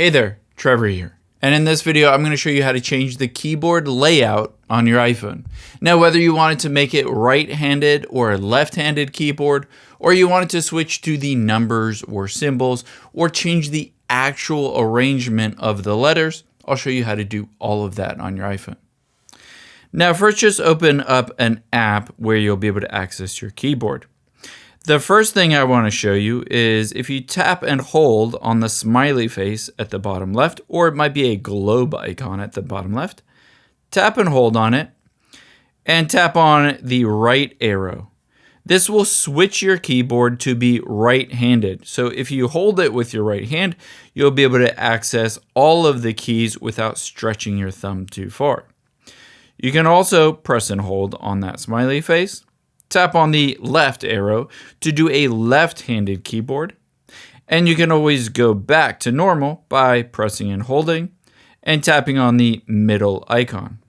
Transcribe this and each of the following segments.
Hey there, Trevor here. And in this video, I'm going to show you how to change the keyboard layout on your iPhone. Now, whether you wanted to make it right-handed or a left-handed keyboard, or you wanted to switch to the numbers or symbols, or change the actual arrangement of the letters, I'll show you how to do all of that on your iPhone. Now, first just open up an app where you'll be able to access your keyboard. The first thing I want to show you is if you tap and hold on the smiley face at the bottom left, or it might be a globe icon at the bottom left, tap and hold on it, and tap on the right arrow. This will switch your keyboard to be right-handed. So if you hold it with your right hand, you'll be able to access all of the keys without stretching your thumb too far. You can also press and hold on that smiley face. Tap on the left arrow to do a left-handed keyboard. And you can always go back to normal by pressing and holding and tapping on the middle icon.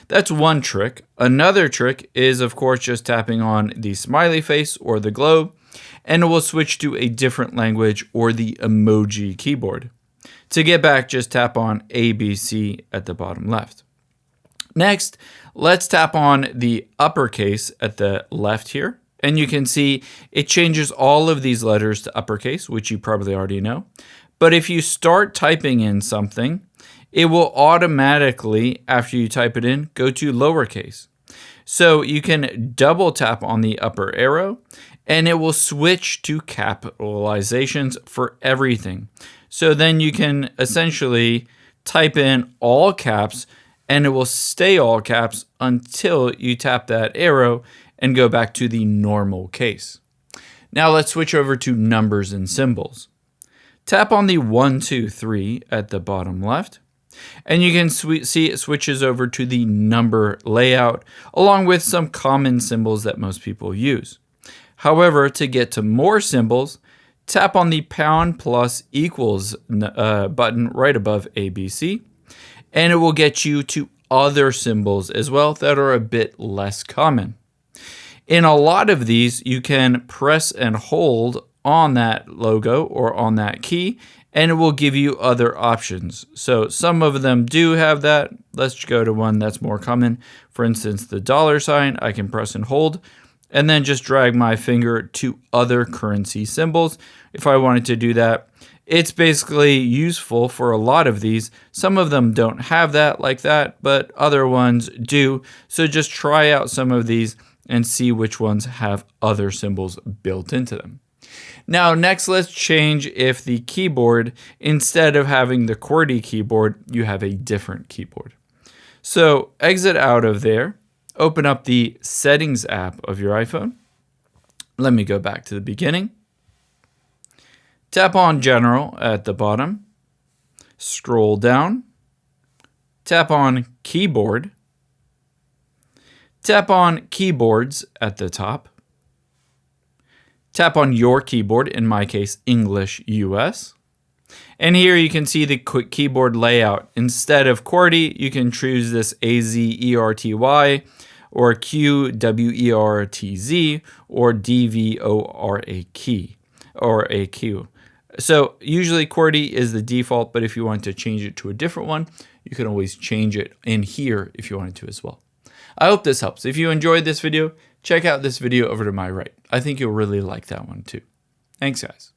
That's one trick. Another trick is, of course, just tapping on the smiley face or the globe, and it will switch to a different language or the emoji keyboard. To get back, just tap on ABC at the bottom left. Next, let's tap on the uppercase at the left here. And you can see it changes all of these letters to uppercase, which you probably already know. But if you start typing in something, it will automatically, after you type it in, go to lowercase. So you can double tap on the upper arrow, and it will switch to capitalizations for everything. So then you can essentially type in all caps, and it will stay all caps until you tap that arrow and go back to the normal case. Now let's switch over to numbers and symbols. Tap on the 1, 2, 3 at the bottom left, and you can see it switches over to the number layout along with some common symbols that most people use. However, to get to more symbols, tap on the pound plus equals button right above ABC. And it will get you to other symbols as well that are a bit less common. In a lot of these, you can press and hold on that logo or on that key, and it will give you other options. So some of them do have that. Let's go to one that's more common. For instance, the $sign, I can press and hold, and then just drag my finger to other currency symbols if I wanted to do that. It's basically useful for a lot of these. Some of them don't have that like that, but other ones do. So just try out some of these and see which ones have other symbols built into them. Now, next, let's change if the keyboard, instead of having the QWERTY keyboard, you have a different keyboard. So exit out of there, open up the Settings app of your iPhone. Let me go back to the beginning. Tap on General at the bottom, scroll down, tap on Keyboard, tap on Keyboards at the top, tap on your keyboard, in my case, English US, and here you can see the quick keyboard layout. Instead of QWERTY, you can choose this AZERTY or QWERTZ or DVORA key or a Q. So usually QWERTY is the default, but if you want to change it to a different one, you can always change it in here if you wanted to as well. I hope this helps. If you enjoyed this video, check out this video over to my right. I think you'll really like that one too. Thanks, guys.